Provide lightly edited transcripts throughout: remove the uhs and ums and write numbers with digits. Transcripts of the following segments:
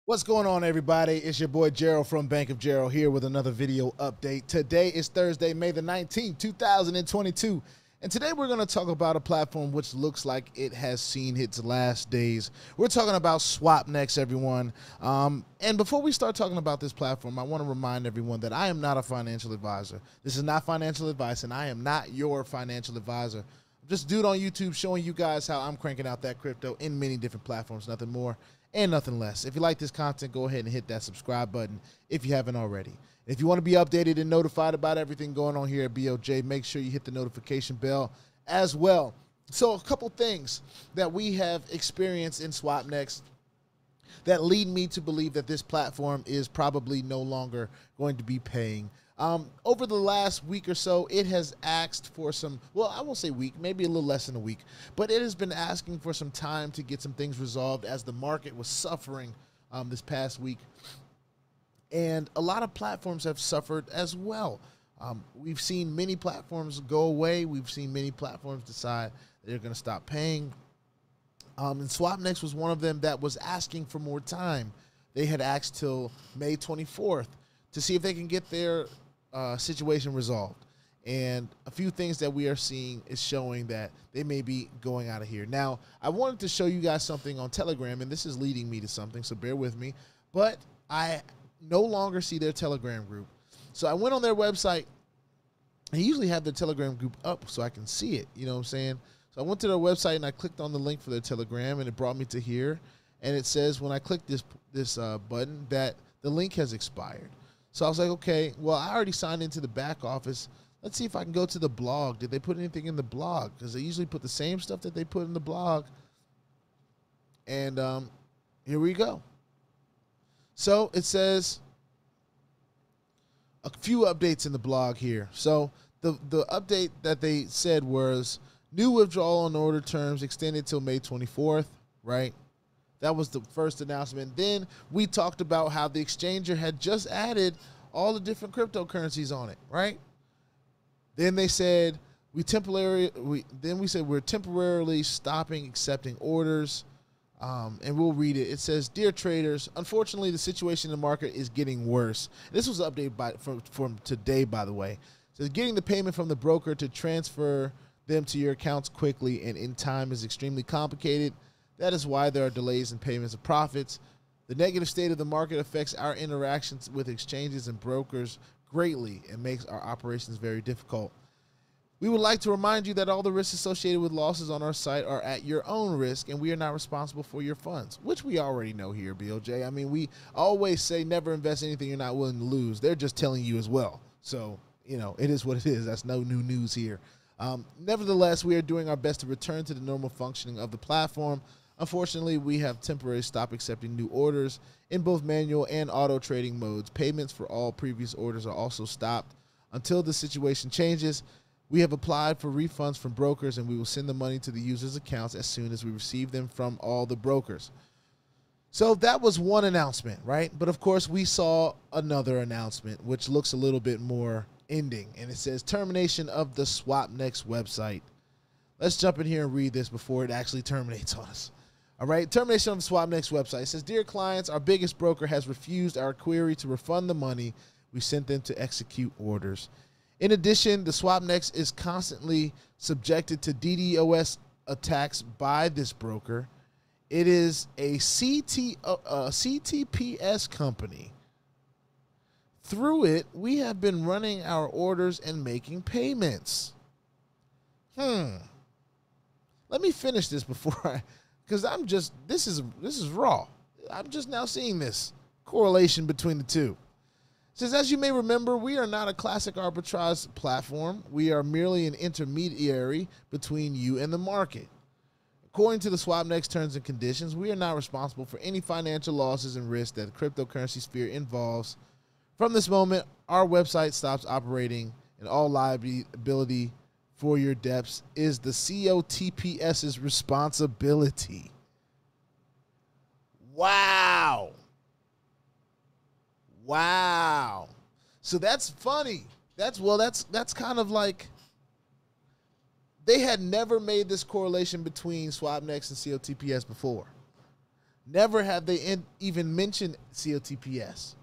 What's going on, everybody? It's your boy Gerald from Bank of Gerald here with another video update. Today is Thursday, May the 19th, 2022. And today we're going to talk about a platform which looks like it has seen its last days. We're talking about Swapnex, everyone. And before we start talking about this platform, I want to remind everyone that I am not a financial advisor. This is not financial advice, and I am not your financial advisor. I'm just a dude on YouTube showing you guys how I'm cranking out that crypto in many different platforms, nothing more and nothing less. If you like this content, go ahead and hit that subscribe button if you haven't already. If you want to be updated and notified about everything going on here at BOJ, make sure you hit the notification bell as well. So a couple things that we have experienced in Swapnex that lead me to believe that this platform is probably no longer going to be paying. Over the last week or so, it has asked for some, well, I won't say week, maybe a little less than a week, but it has been asking for some time to get some things resolved as the market was suffering this past week. And a lot of platforms have suffered as well. We've seen many platforms go away. We've seen many platforms decide they're going to stop paying. And Swapnex was one of them that was asking for more time. They had asked till May 24th to see if they can get their situation resolved. And a few things that we are seeing is showing that they may be going out of here. Now, I wanted to show you guys something on Telegram, and this is leading me to something, so bear with me. But I no longer see their Telegram group. So I went on their website. They usually have their Telegram group up so I can see it, you know what I'm saying? So I went to their website and I clicked on the link for their Telegram, and it brought me to here. And it says when I click this button that the link has expired. So I was like, okay, well, I already signed into the back office. Let's see if I can go to the blog. Did they put anything in the blog? Because they usually put the same stuff that they put in the blog. And here we go. So it says a few updates in the blog here. So the update that they said was new withdrawal on order terms extended till May 24th, right? That was the first announcement. Then we talked about how the exchanger had just added all the different cryptocurrencies on it, right? Then they said we're temporarily stopping accepting orders, and we'll read it. It says, "Dear traders, unfortunately the situation in the market is getting worse." This was updated from today, by the way. It says getting the payment from the broker to transfer them to your accounts quickly and in time is extremely complicated. That is why there are delays in payments of profits. The negative state of the market affects our interactions with exchanges and brokers greatly and makes our operations very difficult. We would like to remind you that all the risks associated with losses on our site are at your own risk, and we are not responsible for your funds, which we already know here, BOJ. I mean, we always say never invest anything you're not willing to lose. They're just telling you as well. So, you know, it is what it is. That's no new news here. Nevertheless, we are doing our best to return to the normal functioning of the platform. Unfortunately, we have temporarily stopped accepting new orders in both manual and auto trading modes. Payments for all previous orders are also stopped. Until the situation changes, we have applied for refunds from brokers, and we will send the money to the users' accounts as soon as we receive them from all the brokers. So that was one announcement, right? But of course, we saw another announcement, which looks a little bit more ending, and it says termination of the Swapnex website. Let's jump in here and read this before it actually terminates on us. All right, termination of the Swapnex website. It says, "Dear clients, our biggest broker has refused our query to refund the money we sent them to execute orders. In addition, the Swapnex is constantly subjected to DDoS attacks by this broker. It is a CTPS company. Through it, we have been running our orders and making payments." Let me finish this before because this is raw. I'm just now seeing this correlation between the two. It says, as you may remember, we are not a classic arbitrage platform. We are merely an intermediary between you and the market. According to the Swapnex terms and conditions, we are not responsible for any financial losses and risks that the cryptocurrency sphere involves. From this moment, our website stops operating, and all liability for your debts is the COTPS's responsibility. Wow. Wow. So that's funny. That's kind of like they had never made this correlation between Swapnex and COTPS before. Never have they even mentioned COTPS.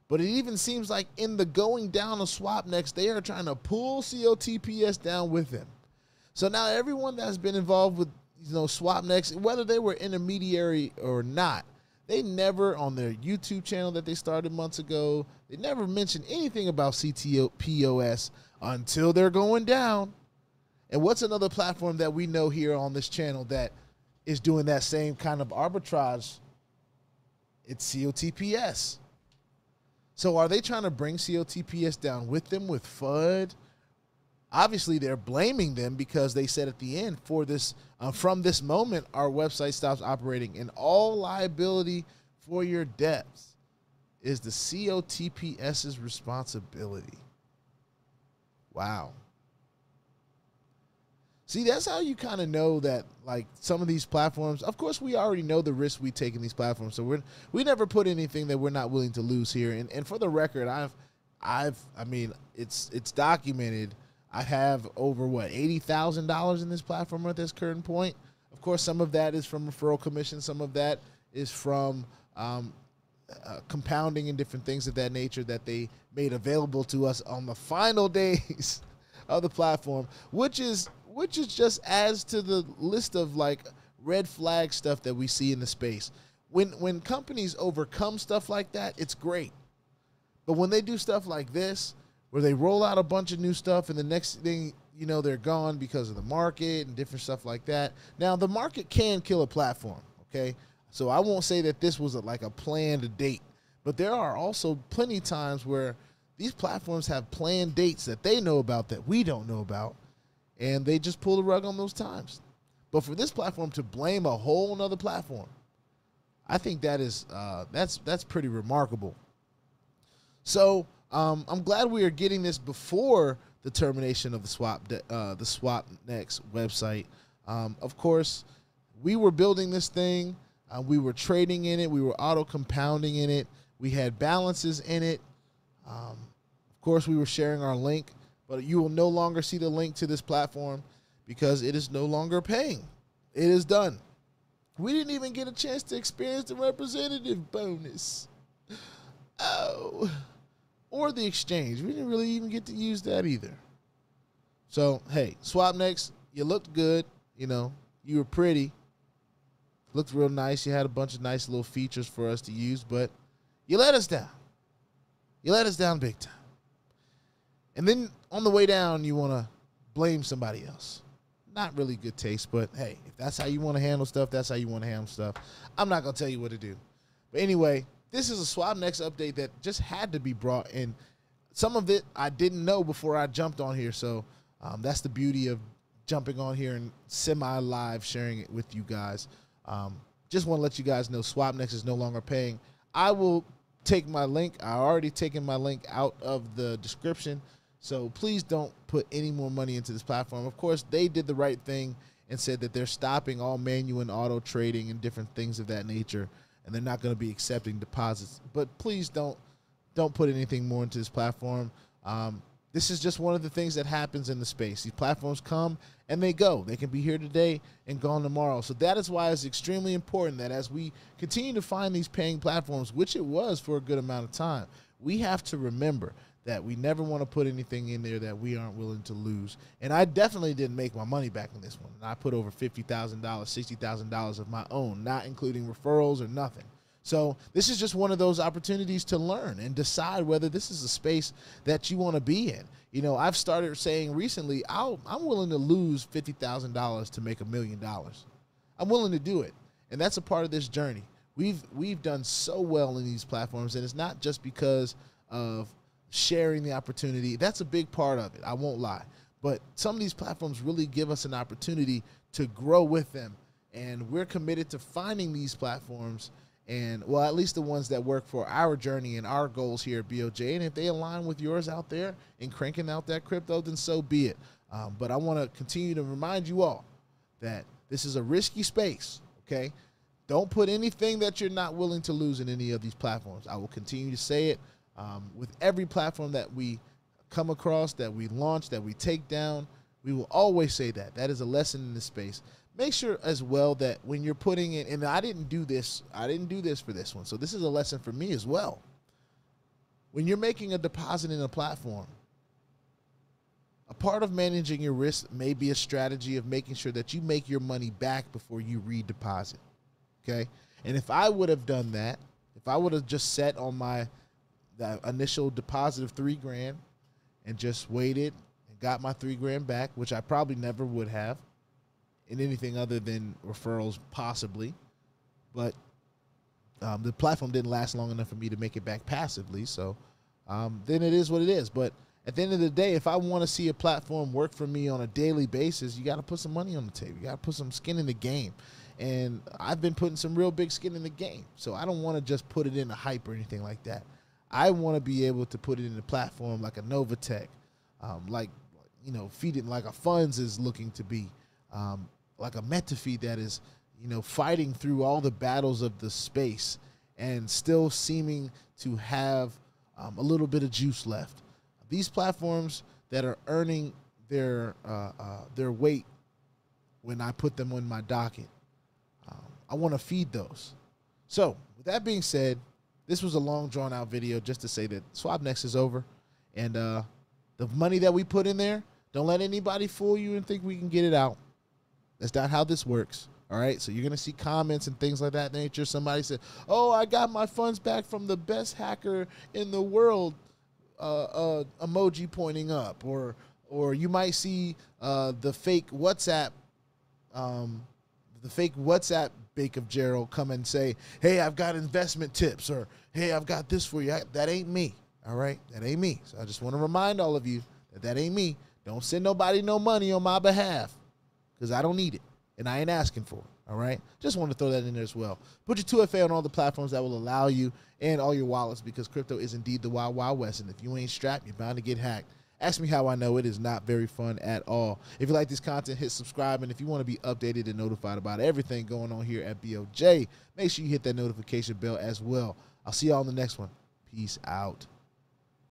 But it even seems like in the going down of Swapnex, they are trying to pull COTPS down with them. So now everyone that's been involved with Swapnex, whether they were intermediary or not, they never, on their YouTube channel that they started months ago, they never mentioned anything about CTPOS until they're going down. And what's another platform that we know here on this channel that is doing that same kind of arbitrage? It's COTPS. So are they trying to bring COTPS down with them with FUD? Obviously, they're blaming them because they said at the end, for this, from this moment, our website stops operating, and all liability for your debts is the COTPS's responsibility. Wow. See, that's how you kind of know that, like, some of these platforms, of course, we already know the risks we take in these platforms, so we never put anything that we're not willing to lose here. And for the record, I mean, it's documented. I have over, what, $80,000 in this platform at this current point. Of course, some of that is from referral commission. Some of that is from compounding and different things of that nature that they made available to us on the final days of the platform, which just adds to the list of, like, red flag stuff that we see in the space. When companies overcome stuff like that, it's great. But when they do stuff like this, where they roll out a bunch of new stuff and the next thing you know, they're gone because of the market and different stuff like that. Now, the market can kill a platform, okay? So I won't say that this was like a planned date, but there are also plenty of times where these platforms have planned dates that they know about that we don't know about, and they just pull the rug on those times. But for this platform to blame a whole nother platform, I think that is that's pretty remarkable. So I'm glad we are getting this before the termination of the Swapnex website. Of course, we were building this thing. We were trading in it. We were auto compounding in it. We had balances in it. Of course, we were sharing our link, but you will no longer see the link to this platform because it is no longer paying. It is done. We didn't even get a chance to experience the representative bonus. Oh. Or the exchange. We didn't really even get to use that either. So, hey, Swapnex, you looked good. You know, you were pretty. Looked real nice. You had a bunch of nice little features for us to use, but you let us down. You let us down big time. And then on the way down, you want to blame somebody else. Not really good taste, but hey, if that's how you want to handle stuff, that's how you want to handle stuff. I'm not going to tell you what to do. But anyway, this is a Swapnex update that just had to be brought in. Some of it I didn't know before I jumped on here, so that's the beauty of jumping on here and semi-live sharing it with you guys. Just want to let you guys know Swapnex is no longer paying. I will take my link. I already taken my link out of the description, so please don't put any more money into this platform. Of course, they did the right thing and said that they're stopping all manual and auto trading and different things of that nature, and they're not going to be accepting deposits. But please don't put anything more into this platform. This is just one of the things that happens in the space. These platforms come and they go. They can be here today and gone tomorrow. So that is why it's extremely important that as we continue to find these paying platforms, which it was for a good amount of time, we have to remember that we never want to put anything in there that we aren't willing to lose. And I definitely didn't make my money back on this one. I put over $50,000, $60,000 of my own, not including referrals or nothing. So this is just one of those opportunities to learn and decide whether this is a space that you want to be in. You know, I've started saying recently, I'm willing to lose $50,000 to make $1 million. I'm willing to do it. And that's a part of this journey. We've done so well in these platforms, and it's not just because of sharing the opportunity. That's a big part of it, I won't lie. But some of these platforms really give us an opportunity to grow with them. And we're committed to finding these platforms, and, well, at least the ones that work for our journey and our goals here at BOJ. And if they align with yours out there and cranking out that crypto, then so be it. But I want to continue to remind you all that this is a risky space, okay? Don't put anything that you're not willing to lose in any of these platforms. I will continue to say it with every platform that we come across, that we launch, that we take down. We will always say that. That is a lesson in this space. make sure as well that when you're putting it, and I didn't do this for this one, so this is a lesson for me as well. When you're making a deposit in a platform, a part of managing your risk may be a strategy of making sure that you make your money back before you redeposit, okay? And if I would have done that, if I would have just set on that initial deposit of $3,000 and just waited and got my $3,000 back, which I probably never would have in anything other than referrals possibly, but the platform didn't last long enough for me to make it back passively, so then it is what it is. But at the end of the day, if I want to see a platform work for me on a daily basis, you got to put some money on the table. You got to put some skin in the game. And I've been putting some real big skin in the game. So I don't want to just put it in a hype or anything like that. I want to be able to put it in a platform like a NOVATECH, feed it like a funds is looking to be, like a METAFI that is, fighting through all the battles of the space and still seeming to have a little bit of juice left. These platforms that are earning their weight when I put them on my docket, I want to feed those. So with that being said, this was a long drawn out video just to say that Swapnex is over, and the money that we put in there, don't let anybody fool you and think we can get it out. That's not how this works. All right, so you're going to see comments and things like that nature. Somebody said, oh, I got my funds back from the best hacker in the world, emoji pointing up. Or you might see the fake WhatsApp Bank of Gerald come and say, hey, I've got investment tips, or hey, I've got this for you. That ain't me, all right? That ain't me. So I just want to remind all of you that ain't me. Don't send nobody no money on my behalf, because I don't need it, and I ain't asking for it, all right? Just want to throw that in there as well. Put your 2FA on all the platforms that will allow you and all your wallets, because crypto is indeed the wild, wild west, and if you ain't strapped, you're bound to get hacked. Ask me how I know. It is not very fun at all. If you like this content, hit subscribe, and if you want to be updated and notified about everything going on here at BOJ, make sure you hit that notification bell as well. I'll see y'all on the next one. Peace out.